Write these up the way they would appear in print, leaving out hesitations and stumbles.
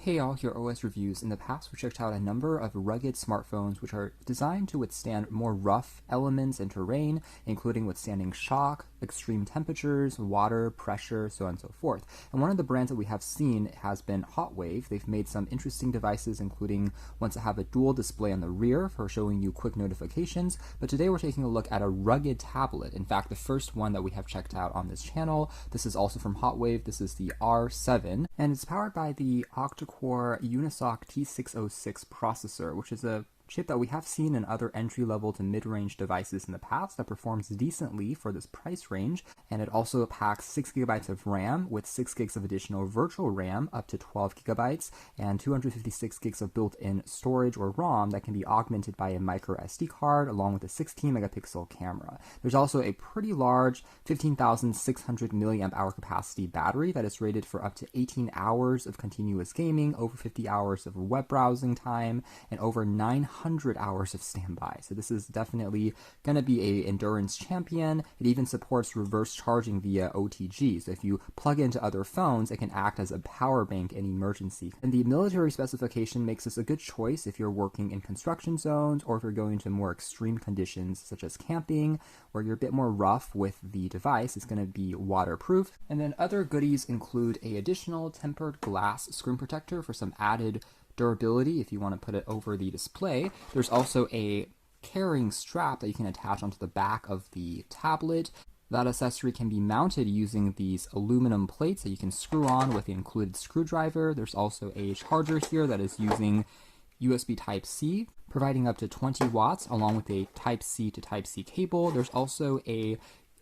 Hey all, here are OS reviews. In the past, we checked out a number of rugged smartphones which are designed to withstand more rough elements and terrain, including withstanding shock, extreme temperatures, water, pressure, so on and so forth. And one of the brands that we have seen has been HOTWAV. They've made some interesting devices, including ones that have a dual display on the rear for showing you quick notifications. But today we're taking a look at a rugged tablet. In fact, the first one that we have checked out on this channel. This is also from HOTWAV. This is the R7, and it's powered by the Core Unisoc T606 processor, which is a chip that we have seen in other entry-level to mid-range devices in the past that performs decently for this price range, and it also packs 6 GB of RAM with 6 GB of additional virtual RAM up to 12 GB and 256 GB of built-in storage or ROM that can be augmented by a micro SD card along with a 16 megapixel camera. There's also a pretty large 15,600 mAh capacity battery that is rated for up to 18 hours of continuous gaming, over 50 hours of web browsing time, and over 900 hours of standby. So this is definitely going to be an endurance champion. It even supports reverse charging via OTG. So if you plug into other phones, it can act as a power bank in emergency. And the military specification makes this a good choice if you're working in construction zones or if you're going to more extreme conditions such as camping, where you're a bit more rough with the device. It's going to be waterproof. And then other goodies include an additional tempered glass screen protector for some added durability if you want to put it over the display. There's also a carrying strap that you can attach onto the back of the tablet. That accessory can be mounted using these aluminum plates that you can screw on with the included screwdriver. There's also a charger here that is using USB Type-C, providing up to 20 watts along with a Type-C to Type-C cable. There's also a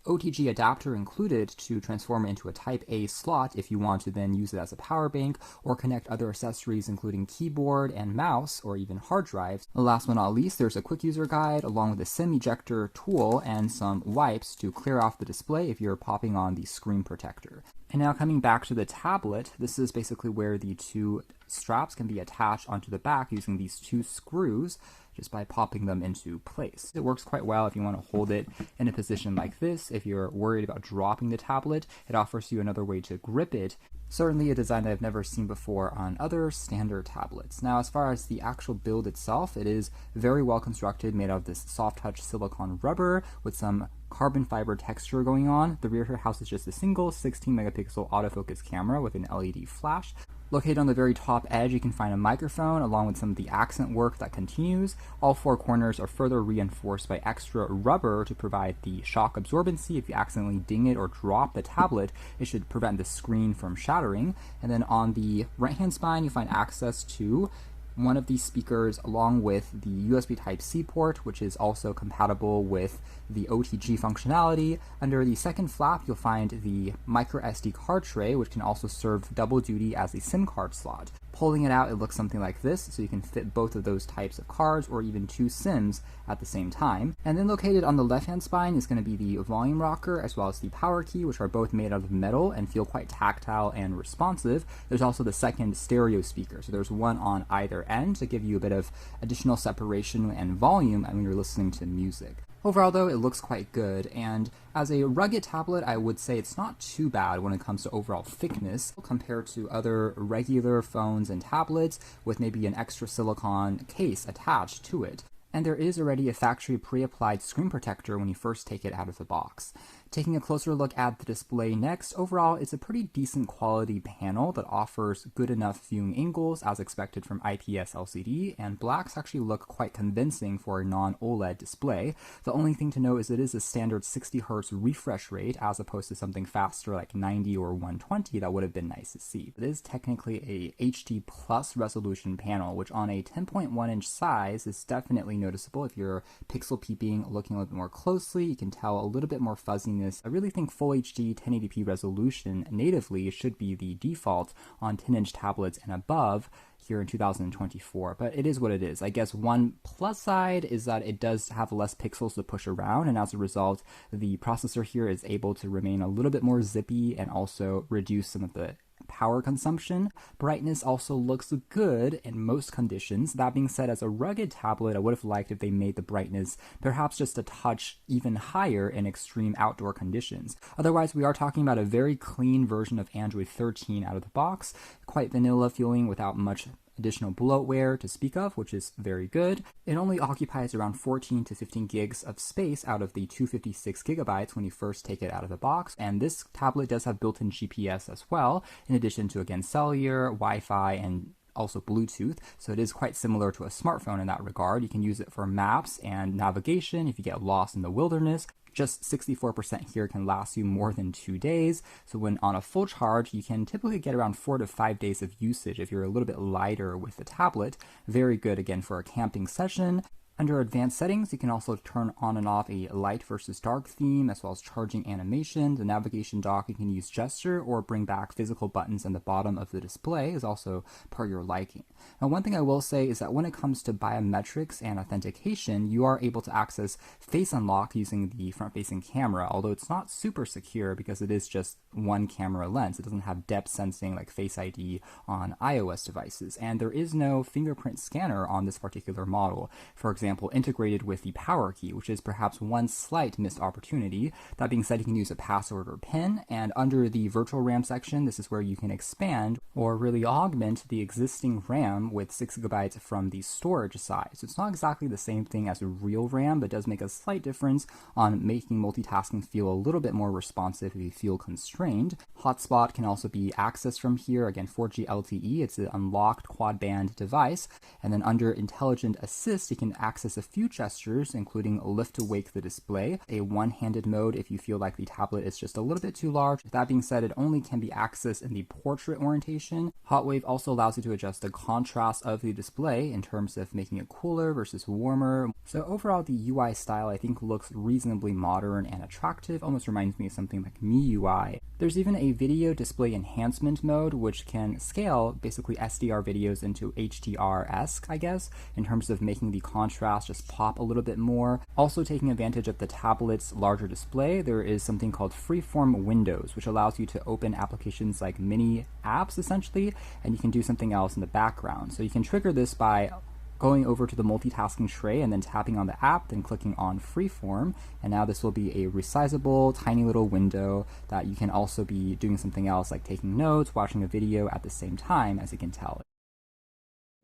OTG adapter included to transform it into a Type-A slot if you want to then use it as a power bank or connect other accessories including keyboard and mouse or even hard drives. Last but not least, there's a quick user guide along with a SIM ejector tool and some wipes to clear off the display if you're popping on the screen protector. And now coming back to the tablet, this is basically where the two straps can be attached onto the back using these two screws just by popping them into place. It works quite well if you want to hold it in a position like this. If you're worried about dropping the tablet, it offers you another way to grip it. Certainly a design that I've never seen before on other standard tablets. Now, as far as the actual build itself, it is very well constructed, made out of this soft touch silicone rubber with some carbon fiber texture going on. The rear here houses just a single 16 megapixel autofocus camera with an LED flash. Located on the very top edge, you can find a microphone along with some of the accent work that continues. All four corners are further reinforced by extra rubber to provide the shock absorbency. If you accidentally ding it or drop the tablet, it should prevent the screen from shattering. And then on the right-hand spine, you find access to one of these speakers along with the USB Type-C port, which is also compatible with the OTG functionality. Under the second flap, you'll find the micro SD card tray, which can also serve double duty as a SIM card slot. Pulling it out, it looks something like this, so you can fit both of those types of cards or even two SIMs at the same time. And then located on the left-hand spine is going to be the volume rocker as well as the power key, which are both made out of metal and feel quite tactile and responsive. There's also the second stereo speaker, so there's one on either end to give you a bit of additional separation and volume when you're listening to music. Overall, though, it looks quite good, and as a rugged tablet, I would say it's not too bad when it comes to overall thickness compared to other regular phones and tablets with maybe an extra silicone case attached to it. And there is already a factory pre-applied screen protector when you first take it out of the box. Taking a closer look at the display next, overall it's a pretty decent quality panel that offers good enough viewing angles as expected from IPS LCD, and blacks actually look quite convincing for a non-OLED display. The only thing to note is it is a standard 60 Hz refresh rate as opposed to something faster like 90 or 120 that would have been nice to see. It is technically a HD plus resolution panel, which on a 10.1 inch size is definitely noticeable. If you're pixel peeping, looking a little bit more closely, you can tell a little bit more fuzziness. I really think Full HD 1080p resolution natively should be the default on 10-inch tablets and above here in 2024, but it is what it is. I guess one plus side is that it does have less pixels to push around, and as a result, the processor here is able to remain a little bit more zippy and also reduce some of the power power consumption. Brightness also looks good in most conditions. That being said, as a rugged tablet, I would have liked if they made the brightness perhaps just a touch even higher in extreme outdoor conditions. Otherwise, we are talking about a very clean version of Android 13 out of the box, quite vanilla feeling without much additional bloatware to speak of, which is very good. It only occupies around 14 to 15 gigs of space out of the 256 gigabytes when you first take it out of the box, and this tablet does have built-in GPS as well, in addition to, again, cellular, Wi-Fi, and also Bluetooth, so it is quite similar to a smartphone in that regard. You can use it for maps and navigation if you get lost in the wilderness. Just 64% here can last you more than 2 days. So when on a full charge, you can typically get around 4 to 5 days of usage if you're a little bit lighter with the tablet. Very good, again, for a camping session. Under advanced settings, you can also turn on and off a light versus dark theme, as well as charging animation. The navigation dock, you can use gesture or bring back physical buttons on the bottom of the display, is also per your liking. Now, one thing I will say is that when it comes to biometrics and authentication, you are able to access face unlock using the front-facing camera, although it's not super secure because it is just one camera lens. It doesn't have depth sensing like Face ID on iOS devices, and there is no fingerprint scanner on this particular model. For example, integrated with the power key, which is perhaps one slight missed opportunity. That being said, you can use a password or PIN, and under the virtual RAM section, this is where you can expand or really augment the existing RAM with 6 gigabytes from the storage size. So it's not exactly the same thing as a real RAM, but does make a slight difference on making multitasking feel a little bit more responsive if you feel constrained. Hotspot can also be accessed from here. Again, 4G LTE, it's an unlocked quad-band device. And then under Intelligent Assist, you can access a few gestures, including lift to wake the display, a one-handed mode if you feel like the tablet is just a little bit too large. That being said, it only can be accessed in the portrait orientation. HOTWAV also allows you to adjust the contrast of the display in terms of making it cooler versus warmer. So overall, the UI style I think looks reasonably modern and attractive, almost reminds me of something like MIUI. There's even a video display enhancement mode, which can scale basically SDR videos into HDR-esque, I guess, in terms of making the contrast just pop a little bit more. Also taking advantage of the tablet's larger display, there is something called freeform windows, which allows you to open applications like mini apps essentially, and you can do something else in the background. So you can trigger this by going over to the multitasking tray and then tapping on the app, then clicking on freeform, and now this will be a resizable, tiny little window that you can also be doing something else like taking notes, watching a video at the same time, as you can tell.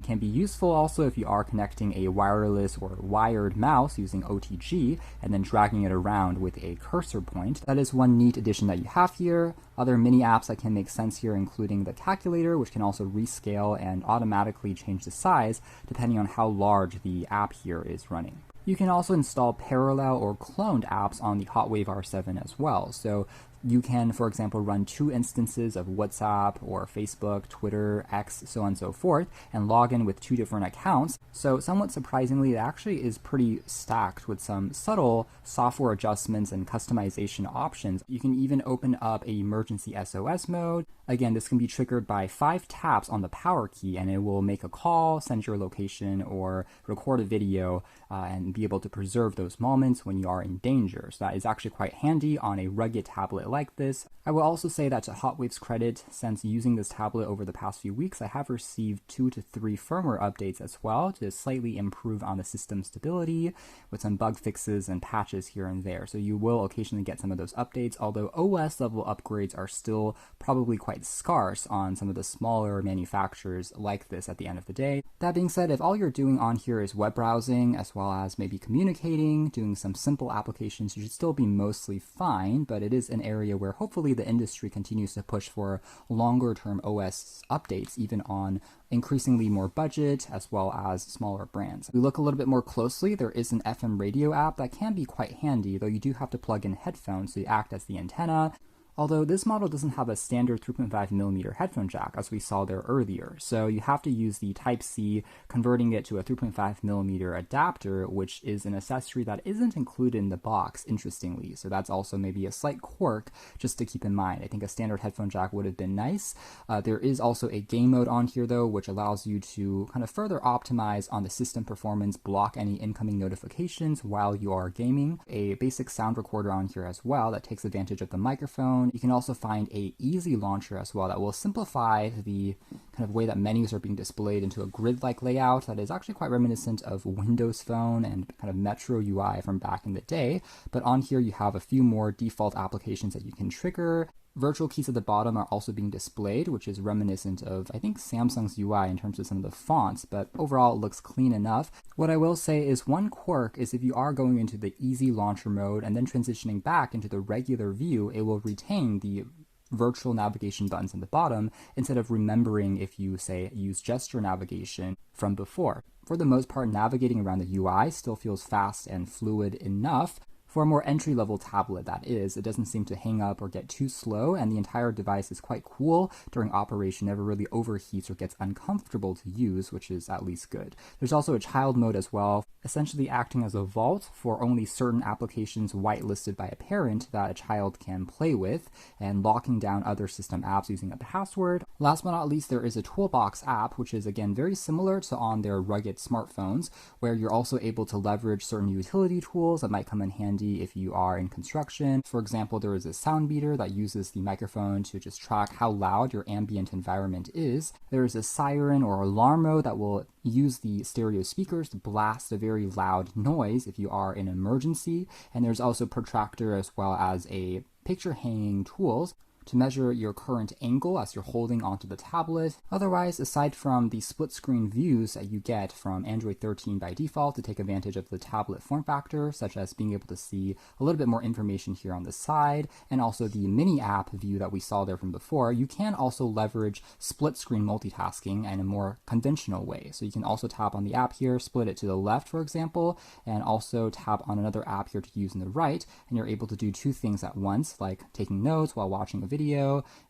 It can be useful also if you are connecting a wireless or wired mouse using OTG and then dragging it around with a cursor point. That is one neat addition that you have here. Other mini apps that can make sense here including the calculator, which can also rescale and automatically change the size depending on how large the app here is running. You can also install parallel or cloned apps on the HOTWAV R7 as well. So you can, for example, run 2 instances of WhatsApp or Facebook, Twitter, X, so on and so forth, and log in with 2 different accounts. So somewhat surprisingly, it actually is pretty stacked with some subtle software adjustments and customization options. You can even open up a emergency SOS mode. Again, this can be triggered by 5 taps on the power key, and it will make a call, send your location, or record a video, and be able to preserve those moments when you are in danger. So that is actually quite handy on a rugged tablet like this. I will also say that to HOTWAV's credit, since using this tablet over the past few weeks, I have received 2 to 3 firmware updates as well to slightly improve on the system stability with some bug fixes and patches here and there. So you will occasionally get some of those updates, although OS level upgrades are still probably quite scarce on some of the smaller manufacturers like this at the end of the day. That being said, if all you're doing on here is web browsing as well as maybe communicating, doing some simple applications, you should still be mostly fine, but it is an area where hopefully the industry continues to push for longer term OS updates, even on increasingly more budget as well as smaller brands. If we look a little bit more closely, there is an FM radio app that can be quite handy, though you do have to plug in headphones to act as the antenna. Although this model doesn't have a standard 3.5mm headphone jack, as we saw there earlier. So you have to use the Type-C, converting it to a 3.5mm adapter, which is an accessory that isn't included in the box, interestingly. So that's also maybe a slight quirk just to keep in mind. I think a standard headphone jack would have been nice. There is also a game mode on here, though, which allows you to kind of further optimize on the system performance, block any incoming notifications while you are gaming. A basic sound recorder on here as well that takes advantage of the microphone phone. You can also find a easy launcher as well that will simplify the kind of way that menus are being displayed into a grid-like layout that is actually quite reminiscent of Windows Phone and kind of Metro UI from back in the day. But on here you have a few more default applications that you can trigger. Virtual keys at the bottom are also being displayed, which is reminiscent of, I think, Samsung's UI in terms of some of the fonts, but overall it looks clean enough. What I will say is one quirk is if you are going into the easy launcher mode and then transitioning back into the regular view, it will retain the virtual navigation buttons at the bottom instead of remembering if you, say, use gesture navigation from before. For the most part, navigating around the UI still feels fast and fluid enough. For a more entry-level tablet, that is, it doesn't seem to hang up or get too slow, and the entire device is quite cool during operation, never really overheats or gets uncomfortable to use, which is at least good. There's also a child mode as well, essentially acting as a vault for only certain applications whitelisted by a parent that a child can play with, and locking down other system apps using a password. Last but not least, there is a Toolbox app, which is again very similar to on their rugged smartphones, where you're also able to leverage certain utility tools that might come in handy if you are in construction. For example, there is a sound meter that uses the microphone to just track how loud your ambient environment is. There is a siren or alarm mode that will use the stereo speakers to blast a very loud noise if you are in an emergency. And there's also protractor as well as a picture hanging tools to measure your current angle as you're holding onto the tablet. Otherwise, aside from the split screen views that you get from Android 13 by default to take advantage of the tablet form factor, such as being able to see a little bit more information here on the side, and also the mini app view that we saw there from before, you can also leverage split screen multitasking in a more conventional way. So you can also tap on the app here, split it to the left, for example, and also tap on another app here to use on the right, and you're able to do two things at once, like taking notes while watching a video,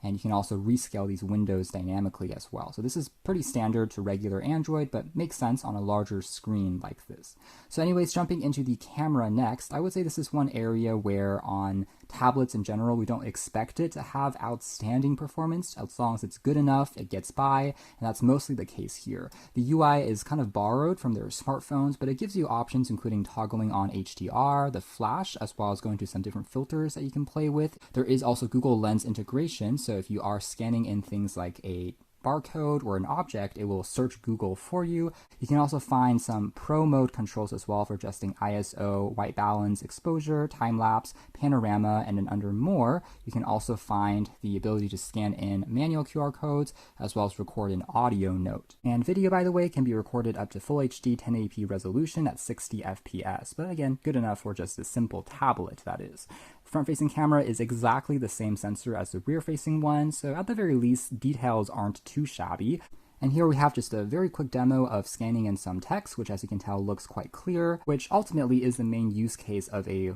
and you can also rescale these windows dynamically as well. So this is pretty standard to regular Android, but makes sense on a larger screen like this. So anyways, jumping into the camera next, I would say this is one area where on tablets in general, we don't expect it to have outstanding performance. As long as it's good enough, it gets by, and that's mostly the case here. The UI is kind of borrowed from their smartphones, but it gives you options including toggling on HDR, the flash, as well as going to some different filters that you can play with. There is also Google Lens integration, so if you are scanning in things like a barcode or an object, it will search Google for you. You can also find some pro mode controls as well for adjusting ISO, white balance, exposure, time-lapse, panorama, and then under more, you can also find the ability to scan in manual QR codes as well as record an audio note. And video, by the way, can be recorded up to Full HD 1080p resolution at 60 FPS, but again, good enough for just a simple tablet, that is. Front-facing camera is exactly the same sensor as the rear-facing one, so at the very least, details aren't too shabby. And here we have just a very quick demo of scanning in some text, which as you can tell looks quite clear, which ultimately is the main use case of a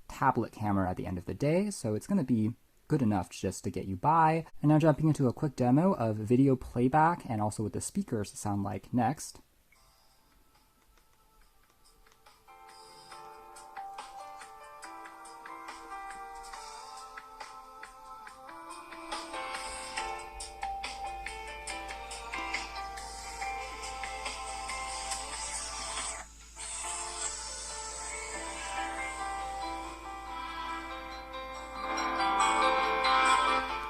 tablet camera at the end of the day, so it's going to be good enough just to get you by. And now jumping into a quick demo of video playback and also what the speakers sound like next.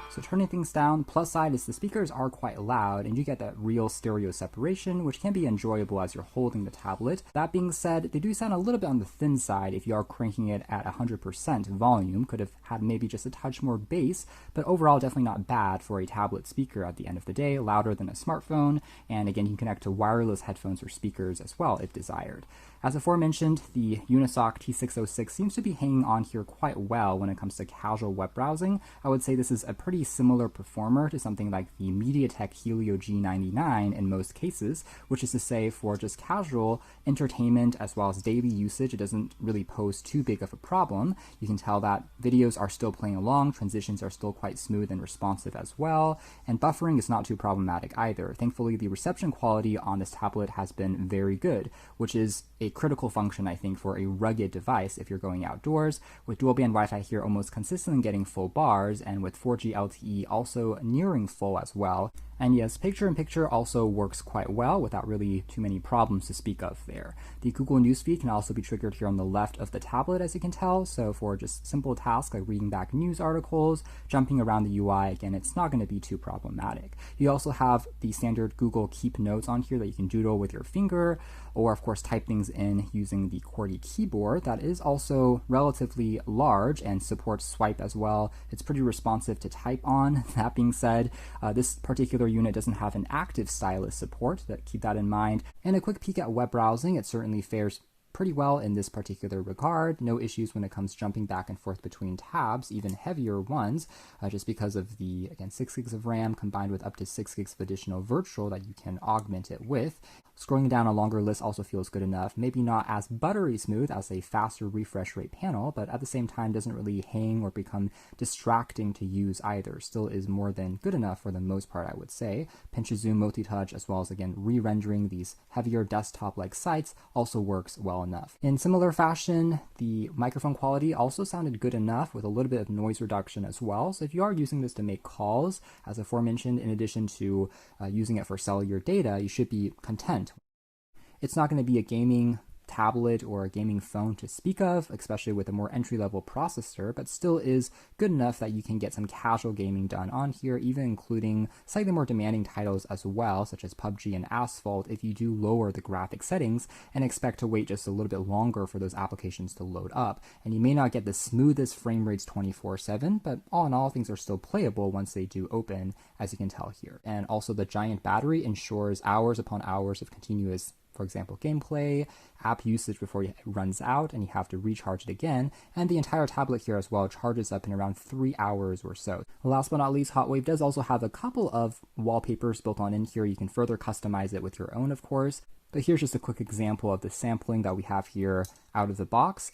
So turning things down, plus side is the speakers are quite loud and you get that real stereo separation, which can be enjoyable as you're holding the tablet. That being said, they do sound a little bit on the thin side if you are cranking it at 100% volume. Could have had maybe just a touch more bass, but overall definitely not bad for a tablet speaker at the end of the day, louder than a smartphone, and again you can connect to wireless headphones or speakers as well if desired. As aforementioned, the Unisoc T606 seems to be hanging on here quite well when it comes to casual web browsing. I would say this is a pretty similar performer to something like the MediaTek Helio G99 in most cases, which is to say for just casual entertainment as well as daily usage, it doesn't really pose too big of a problem. You can tell that videos are still playing along, transitions are still quite smooth and responsive as well, and buffering is not too problematic either. Thankfully, the reception quality on this tablet has been very good, which is a critical function, I think, for a rugged device if you're going outdoors, with dual band Wi-Fi here almost consistently getting full bars, and with 4G LTE also nearing full as well. And yes, picture-in-picture also works quite well without really too many problems to speak of there. The Google Newsfeed can also be triggered here on the left of the tablet, as you can tell. So for just simple tasks like reading back news articles, jumping around the UI, again, it's not going to be too problematic. You also have the standard Google Keep Notes on here that you can doodle with your finger, or of course type things in using the QWERTY keyboard. That is also relatively large and supports swipe as well. It's pretty responsive to type on. That being said, this particular unit doesn't have an active stylus support, keep that in mind. And a quick peek at web browsing, it certainly fares pretty well in this particular regard. No issues when it comes jumping back and forth between tabs, even heavier ones, just because of the, again, 6 gigs of RAM combined with up to 6 gigs of additional virtual that you can augment it with. Scrolling down a longer list also feels good enough. Maybe not as buttery smooth as a faster refresh rate panel, but at the same time doesn't really hang or become distracting to use either. Still is more than good enough for the most part, I would say. Pinch to zoom, multi-touch, as well as, again, re-rendering these heavier desktop-like sites also works well enough. In similar fashion, the microphone quality also sounded good enough with a little bit of noise reduction as well. So if you are using this to make calls, as aforementioned, in addition to using it for cellular data, you should be content. It's not going to be a gaming tablet or a gaming phone to speak of, especially with a more entry-level processor, but still is good enough that you can get some casual gaming done on here, even including slightly more demanding titles as well, such as PUBG and Asphalt, if you do lower the graphic settings and expect to wait just a little bit longer for those applications to load up. And you may not get the smoothest frame rates 24/7, but all in all, things are still playable once they do open, as you can tell here. And also the giant battery ensures hours upon hours of continuous, for example, gameplay, app usage before it runs out and you have to recharge it again, and the entire tablet here as well charges up in around 3 hours or so. Last but not least, HOTWAV does also have a couple of wallpapers built on in here. You can further customize it with your own, of course, but here's just a quick example of the sampling that we have here out of the box.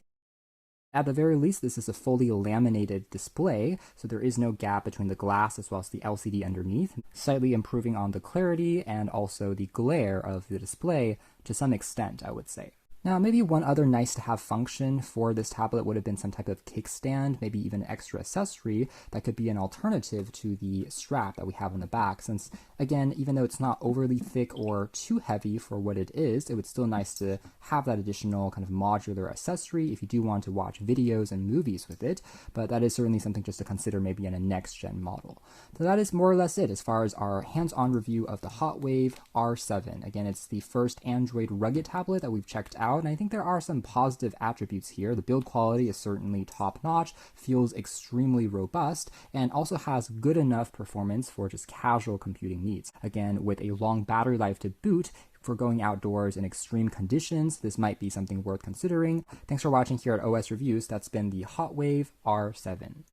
At the very least, this is a fully laminated display, so there is no gap between the glass as well as the LCD underneath, slightly improving on the clarity and also the glare of the display to some extent, I would say. Now, maybe one other nice-to-have function for this tablet would have been some type of kickstand, maybe even an extra accessory that could be an alternative to the strap that we have on the back, since, again, even though it's not overly thick or too heavy for what it is, it would still nice to have that additional kind of modular accessory if you do want to watch videos and movies with it, but that is certainly something just to consider maybe in a next-gen model. So that is more or less it as far as our hands-on review of the HOTWAV R7. Again, it's the first Android rugged tablet that we've checked out, and I think there are some positive attributes here. The build quality is certainly top-notch, feels extremely robust, and also has good enough performance for just casual computing needs. Again, with a long battery life to boot, for going outdoors in extreme conditions, this might be something worth considering. Thanks for watching here at OS Reviews. That's been the HOTWAV R7.